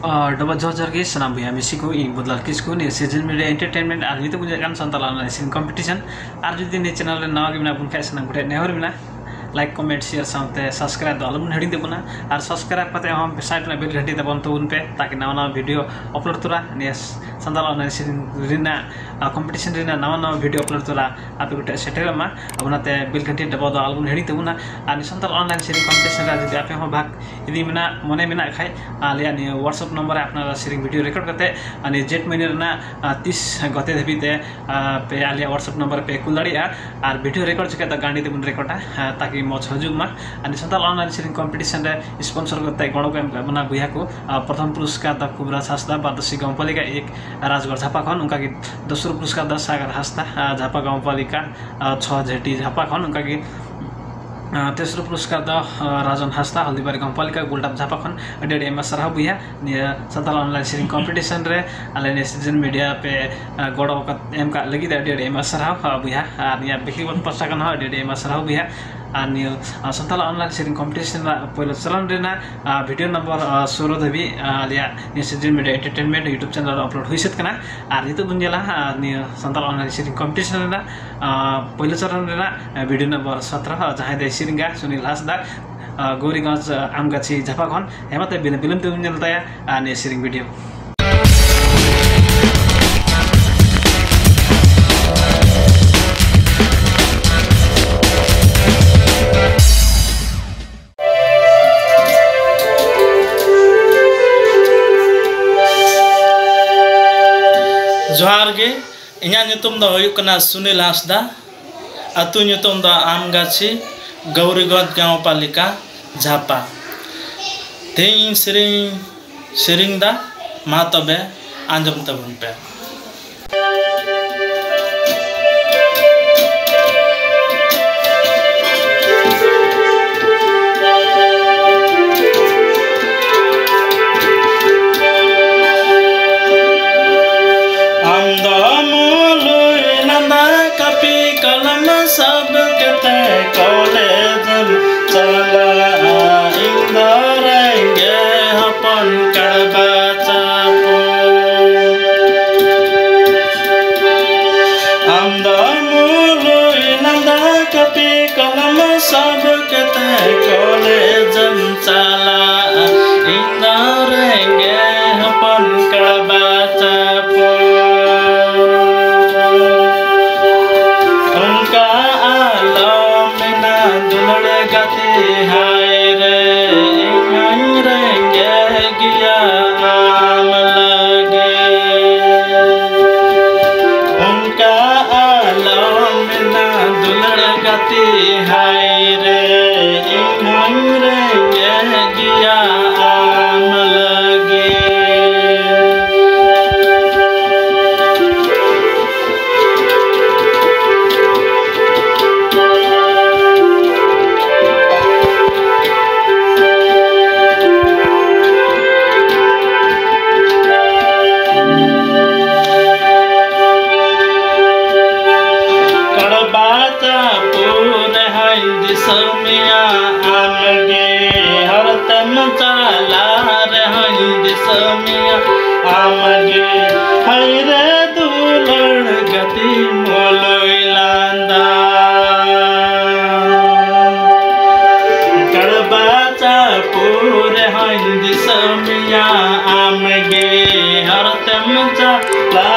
Dapat jauh ke senam buaya Mexico ing bodlar kisku ni season media entertainment arju itu punya kan santal analysis competition arju di channel nawa gimana pun kayak senang kudet nehor gimana like comment share sampai subscribe तो अलग heading देबो ना और subscribe करते हम side में bell घंटी दबाउन तो उन पे ताकि नवा नवा वीडियो अपलोड तुरा ने संताल एनालिसिस रिना कंपटीशन रिना नवा नवा वीडियो अपलोड तुरा आप गुटे सेटेल मा अबनाते बेल घंटी दबाउ तो अलग हेडिंग देबो ना और संताल एनालिसिस कंपटीशन रा जदि आप हम भाग यदि मना मने मेना खाय आलिया नि व्हाट्सएप नंबर अपना शेयरिंग वीडियो रिकॉर्ड करते अनि जेट महीने रना 30 गते देबीते पे आलिया व्हाट्सएप नंबर पे कुलड़िया और वीडियो रिकॉर्ड चके त गांडी देबुन रिकॉर्डा ताकि मौज हजुमा अनि संताल अनलाइन कंपटीशन रे स्पॉन्सर करते गणको मना बुया को प्रथम पुरस्कार द कुबराज हस्ता बादसी गाउँपालिका 1 राजगढ झापा खन उनका की दोस्रो पुरस्कार द सागर हस्ता झापा गाउँपालिका 6 झेटी झापा खन उनका की तेस्रो पुरस्कार द राजन हस्ता हल्दीबारी गाउँपालिका गोल्डाप झापा खन डेडी एम सरहा बुया संताल अनलाइन शेयरिंग कंपटीशन रे अलाइन सीजन मीडिया पे गडो एम का लगी डेडी एम सरहा बुया या व्यक्तिगत प्रशासन ह डेडी एम सरहा बुया अनि संताल अनलाइन शेयरिंग कंपटीशन पहिलो चलन रेना वीडियो नंबर 16 धबी लिया season media entertainment YouTube channel upload हुई सकना आर तो बुंजेला नि संताल अनलाइन शेयरिंग कंपटीशन रेना पहिलो चरण रेना वीडियो नंबर 17 जहाँ दे सिरिंगा सुनील हासदा गौरीगंज आमगाछी झापाखन हेमते बिलम तो बुंजेलता अनि शेयरिंग वीडियो जोहार गे इन्या ᱧᱩᱛᱩᱢ ᱫᱚ ᱦᱩᱭᱩᱜ ᱠᱟᱱᱟ सुनील हासदा अतु ᱧᱩᱛᱩᱢ ᱫᱚ आमगाछी गौरीगंज गाउँपालिका झापा तेई सेरिंग दा मा तबे आंजम तबन पे सब कहते कॉलेज चला इंदरेंगे अपन कड़बा चापो नंदा कपी कलम सब कहते कॉलेज चला इंदरेंगे अपन कड़बा चापो हाय रे रेंगे गिया आम लगे उनका आलम ना दुलड़ गति हाय रे रेंगे गिया आम लगे समिया आमगे हर तम चला रही समिया आमगे हर दुलड़ गति मोलोइलांदा कड़बाचा पूरे हंदी समिया आमगे हर तम चला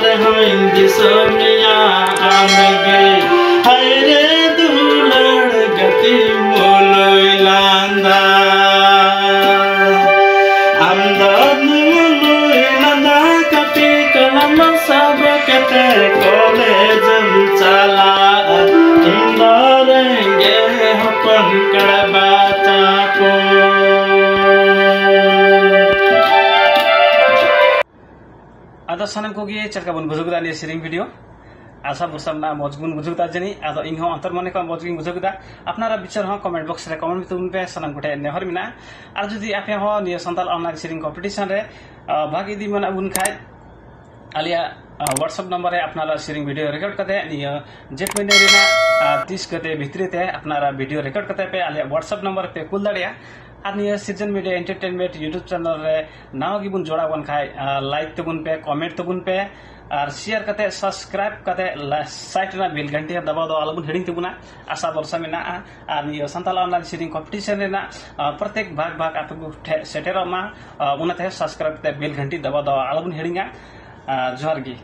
रही समिया आमगे हर मोलोइलांदा आमदान मोलोइलांदा कपी कलम सब कहते कॉलेज चला इंदरेंगे अपन कड़बा चापो आदा सनम को गे चरका बन बुजुगदा ने शेयरिंग वीडियो आशा बुसमना मजगुन बुजुगदा जनी आदो इंहो अंतर मने का मजगुन बुजुगदा अपनारा विचार ह कमेंट बॉक्स रे कमेंट तुम पे सनम गुटे नेहर मिना आर जदी आपे हो निय संताल ऑनलाइन शेयरिंग कंपटीशन रे भाग यदि मना उन खाय आलिया व्हाट्सएप नंबर है अपना शेयरिंग वीडियो रिकॉर्ड करते हैं जेट महीने 30 गते भित्री ते अपना वीडियो रिकॉर्ड करते पे आलिया व्हाट्सएप नंबर पे कुल दड़िया और निया season media entertainment YouTube channel रे नाव गिबुन जोड़ा बन खाय लाइक तबुन पे कमेंट तबुन पे और शेयर करते सब्सक्राइब करते साइट ना बेल घंटी दबाव दो आलबुन हेडिंग तबुना आशा भरोसा मेना और निया संताल ऑनलाइन सीडिंग कंपटीशन रेना प्रत्येक भाग आपको सेटेरमा उनाते सब्सक्राइब करते बेल घंटी दबाव दो आलबुन हेडिंगा जोहार गी।